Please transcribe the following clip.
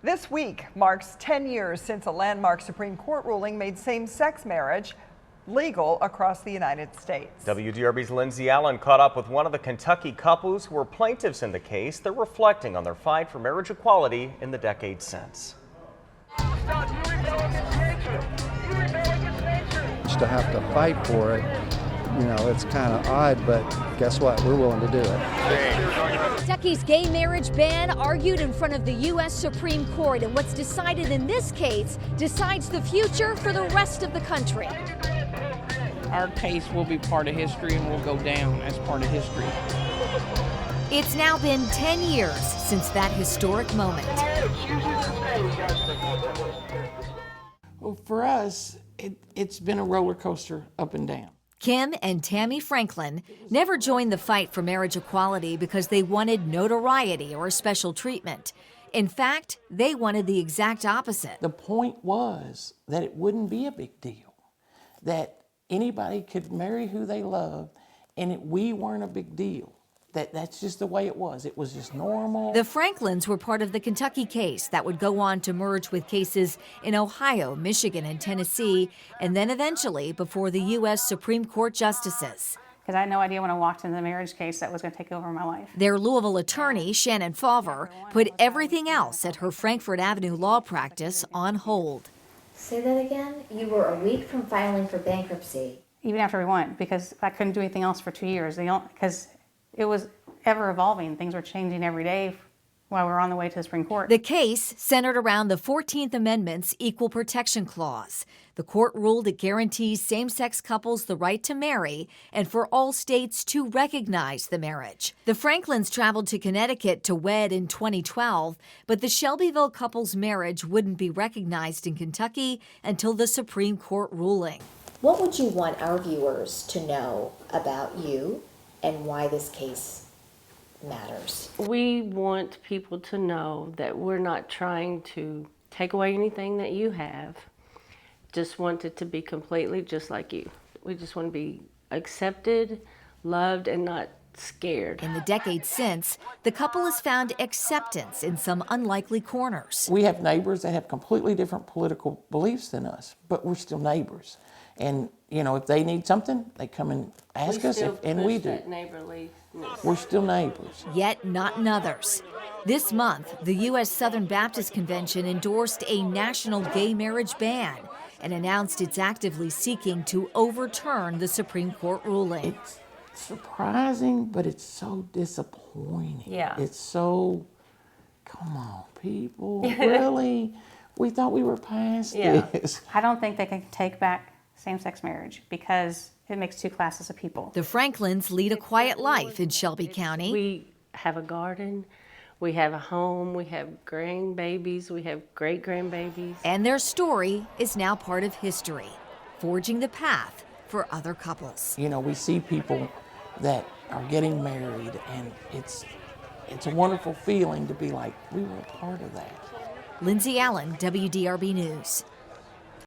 This week marks 10 years since a landmark Supreme Court ruling made same-sex marriage legal across the United States. WDRB's Lindsay Allen caught up with one of the Kentucky couples who were plaintiffs in the case. They're reflecting on their fight for marriage equality in the decades since. To have to fight for it, it's kind of odd, but guess what? We're willing to do it. Kentucky's gay marriage ban argued in front of the U.S. Supreme Court, and what's decided in this case decides the future for the rest of the country. Our case will be part of history and will go down as part of history. It's now been 10 years since that historic moment. Well, for us, it's been a roller coaster up and down. Kim and Tammy Franklin never joined the fight for marriage equality because they wanted notoriety or special treatment. In fact, they wanted the exact opposite. The point was that it wouldn't be a big deal, that anybody could marry who they loved, and we weren't a big deal. That's just the way it was. It was just normal. The Franklins were part of the Kentucky case that would go on to merge with cases in Ohio, Michigan, and Tennessee, and then eventually before the U.S. Supreme Court justices. Because I had no idea when I walked into the marriage case that was going to take over my life. Their Louisville attorney, Shannon Fauver, put everything else at her Frankfort Avenue law practice on hold. Say that again? You were a week from filing for bankruptcy. Even after we won, because I couldn't do anything else for 2 years. Because it was ever evolving. Things were changing every day while we were on the way to the Supreme Court. The case centered around the 14th Amendment's Equal Protection Clause. The court ruled it guarantees same-sex couples the right to marry and for all states to recognize the marriage. The Franklins traveled to Connecticut to wed in 2012, but the Shelbyville couple's marriage wouldn't be recognized in Kentucky until the Supreme Court ruling. What would you want our viewers to know about you and why this case matters? We want people to know that we're not trying to take away anything that you have. Just want it to be completely just like you. We just want to be accepted, loved, and not scared. In the decades since, the couple has found acceptance in some unlikely corners. We have neighbors that have completely different political beliefs than us, but we're still neighbors. And, if they need something, they come and ask us, and we do. We're still neighbors. Yet not in others. This month, the U.S. Southern Baptist Convention endorsed a national gay marriage ban and announced it's actively seeking to overturn the Supreme Court ruling. It's surprising, but it's so disappointing. Yeah. It's so, come on, people, really? We thought we were past this. I don't think they can take back same-sex marriage because it makes two classes of people. The Franklins lead a quiet life in Shelby County. We have a garden, we have a home, we have grandbabies, we have great-grandbabies. And their story is now part of history, forging the path for other couples. We see people that are getting married, and it's a wonderful feeling to be like, we were a part of that. Lindsay Allen, WDRB News.